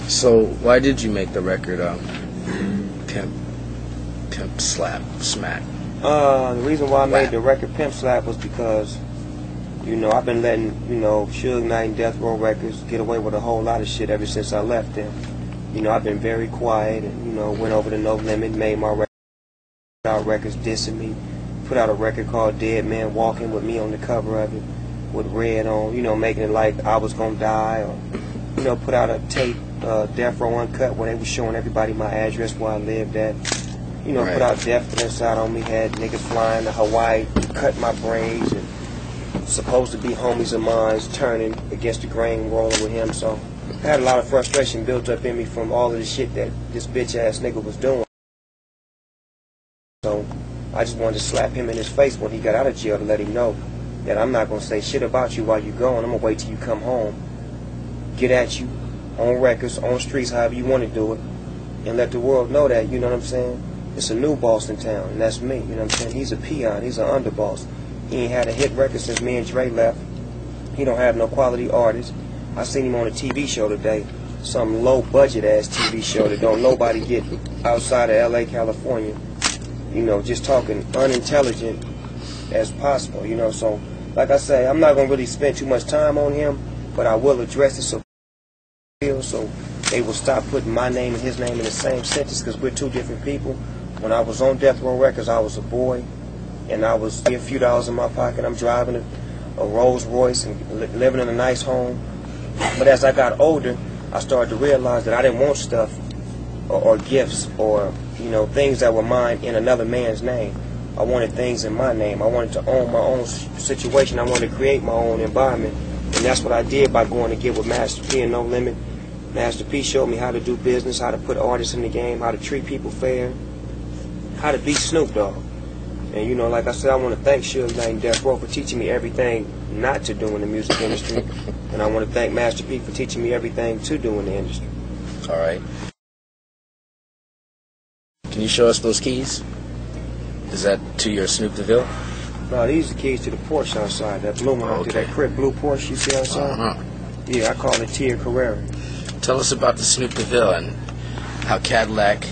So why did you make the record Pimp Slap Smack? The reason why I made the record Pimp Slap was because, you know, I've been letting, you know, Suge Knight and Death Row Records get away with a whole lot of shit ever since I left them. You know, I've been very quiet and, you know, went over to No Limit, made my record, put out records dissing me, put out a record called Dead Man Walking with me on the cover of it, with Red on, you know, making it like I was gonna die, or, you know, put out a tape, Death Row Uncut, where they was showing everybody my address where I lived at. You know, put out Death Threats out on me, had niggas flying to Hawaii, cut my braids, and supposed to be homies of mine turning against the grain, rolling with him. So I had a lot of frustration built up in me from all of the shit that this bitch ass nigga was doing. So I just wanted to slap him in his face when he got out of jail to let him know that I'm not gonna say shit about you while you're gone. I'm gonna wait till you come home, get at you on records, on streets, however you want to do it, and let the world know that, you know what I'm saying? It's a new boss in town, and that's me, you know what I'm saying? He's a peon, he's an underboss. He ain't had a hit record since me and Dre left. He don't have no quality artists. I seen him on a TV show today, some low-budget ass TV show that don't nobody get outside of L.A., California. You know, just talking unintelligent as possible, you know. So, like I say, I'm not going to really spend too much time on him, but I will address it so they will stop putting my name and his name in the same sentence, because we're two different people. When I was on Death Row Records, I was a boy, and I was a few dollars in my pocket. I'm driving a Rolls Royce and living in a nice home. But as I got older, I started to realize that I didn't want stuff or gifts or, you know, things that were mine in another man's name. I wanted things in my name. I wanted to own my own situation. I wanted to create my own environment. And that's what I did by going to get with Master P and No Limit. Master P showed me how to do business, how to put artists in the game, how to treat people fair, how to beat Snoop Dogg. And, you know, like I said, I want to thank Suge Knight and Death Row for teaching me everything not to do in the music industry. And I want to thank Master P for teaching me everything to do in the industry. All right. Can you show us those keys? Is that to your Snoop DeVille? No, these are the keys to the Porsche outside. That blue one out there, that crib blue Porsche you see outside? Yeah, I call it Tia Carrera. Tell us about the Snoop DeVille and how Cadillac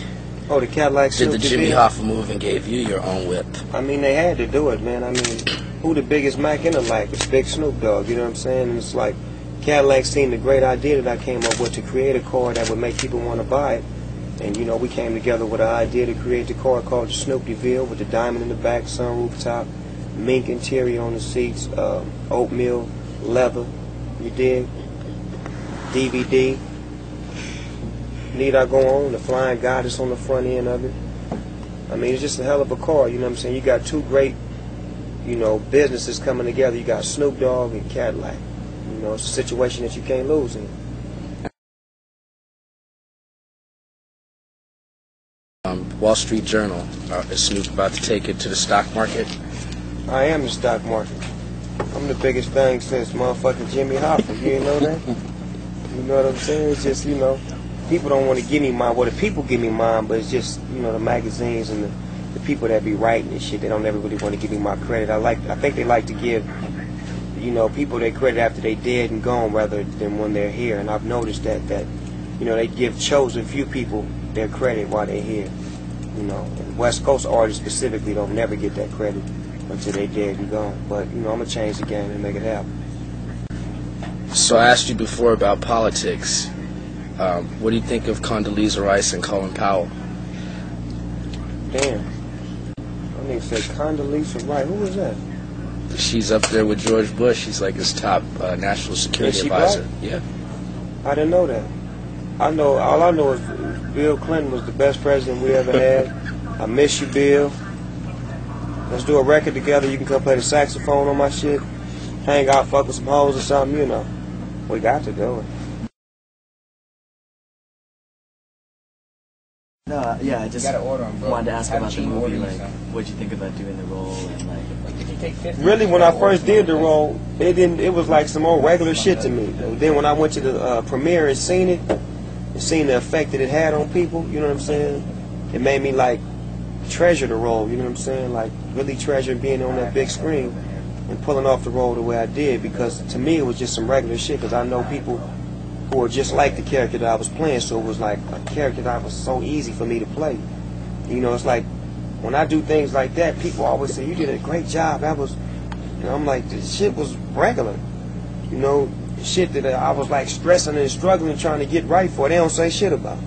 the Cadillac did the Jimmy Hoffa move and gave you your own whip. I mean, they had to do it, man. I mean, who the biggest Mac in the life? It's Big Snoop Dogg, you know what I'm saying? And it's like, Cadillac seen the great idea that I came up with to create a car that would make people want to buy it. And, you know, we came together with an idea to create the car called the Snoop DeVille with the diamond in the back, sunroof top, mink interior on the seats, oatmeal, leather, you dig? DVD. Need I go on? The Flying Goddess on the front end of it. I mean, it's just a hell of a car, you know what I'm saying? You got two great, you know, businesses coming together. You got Snoop Dogg and Cadillac. You know, it's a situation that you can't lose in. Wall Street Journal, is Snoop about to take it to the stock market? I am the stock market. I'm the biggest thing since motherfucking Jimmy Hoffa. You didn't know that? You know what I'm saying? It's just, you know, people don't want to give me mine. Well, the people give me mine, but it's just, you know, the magazines and the people that be writing and shit, they don't ever really want to give me my credit. I think they like to give, you know, people their credit after they dead and gone rather than when they're here. And I've noticed that you know, they give chosen few people their credit while they're here. You know, and West Coast artists specifically don't never get that credit until they dead and gone. But, you know, I'm going to change the game and make it happen. So I asked you before about politics. What do you think of Condoleezza Rice and Colin Powell? Damn. I think said Condoleezza Rice. Who was that? She's up there with George Bush. She's like his top national security advisor. Black? Yeah. I didn't know that. All I know is Bill Clinton was the best president we ever had. I miss you, Bill. Let's do a record together. You can come play the saxophone on my shit. Hang out, fuck with some hoes or something, you know. We got to do it. No, yeah, I just wanted to ask about the movie. Like, what'd you think about doing the role? And like, did you take 50? Really, when I first did the role, it was like some old regular shit to me. Then when I went to the premiere and seen it, and seen the effect that it had on people, you know what I'm saying? It made me like treasure the role, you know what I'm saying? Like really treasure being on that big screen and pulling off the role the way I did, because to me it was just some regular shit, because I know people or just like the character that I was playing, so it was like a character that was so easy for me to play. You know, it's like when I do things like that, people always say, you did a great job. That was, and I'm like, this shit was regular. You know, shit that I was like stressing and struggling trying to get right for, they don't say shit about.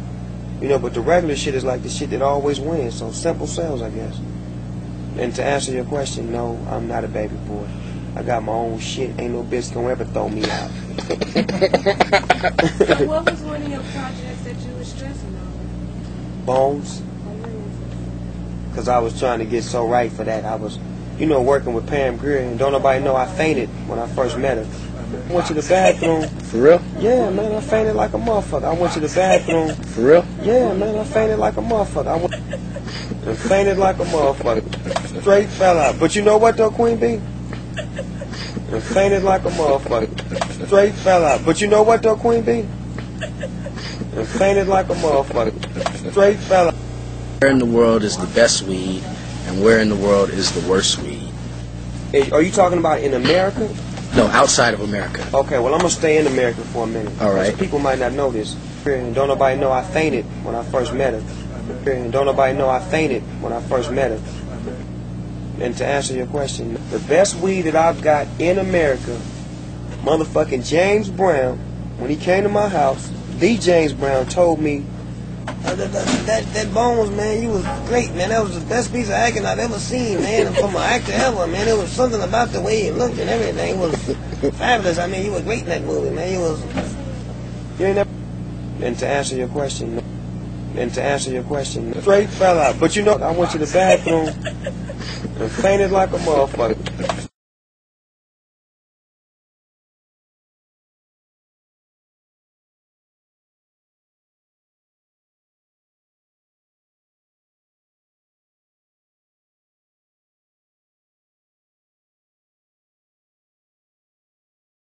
You know, but the regular shit is like the shit that always wins. So simple sales, I guess. And to answer your question, no, I'm not a baby boy. I got my own shit. Ain't no bitch gonna ever throw me out. So what was one of your projects that you were stressing over? Bones. Because I was trying to get so right for that. I was, you know, working with Pam Grier, and don't nobody know I fainted when I first met her. I went to the bathroom. For real? Yeah, man, I fainted like a motherfucker. I went to the bathroom. For real? Yeah, man, I fainted like a motherfucker. I went and fainted like a motherfucker. Straight fell out. But you know what though, Queen B? And fainted like a motherfucker. Straight fell out. But you know what though, Queen B? And fainted like a motherfucker. Straight fell out. Where in the world is the best weed, and where in the world is the worst weed? Are you talking about in America? No, outside of America. Okay, well, I'm going to stay in America for a minute. All right. People might not know this. And don't nobody know I fainted when I first met her. And don't nobody know I fainted when I first met her. And to answer your question, the best weed that I've got in America, motherfucking James Brown, when he came to my house, the James Brown told me, that Bones, man, you was great, man. That was the best piece of acting I've ever seen, man, from an actor ever, man. It was something about the way he looked and everything was fabulous. I mean, you were great in that movie, man. You ain't never. And to answer your question, straight fell out. But you know, I went to the bathroom and fainted like a motherfucker.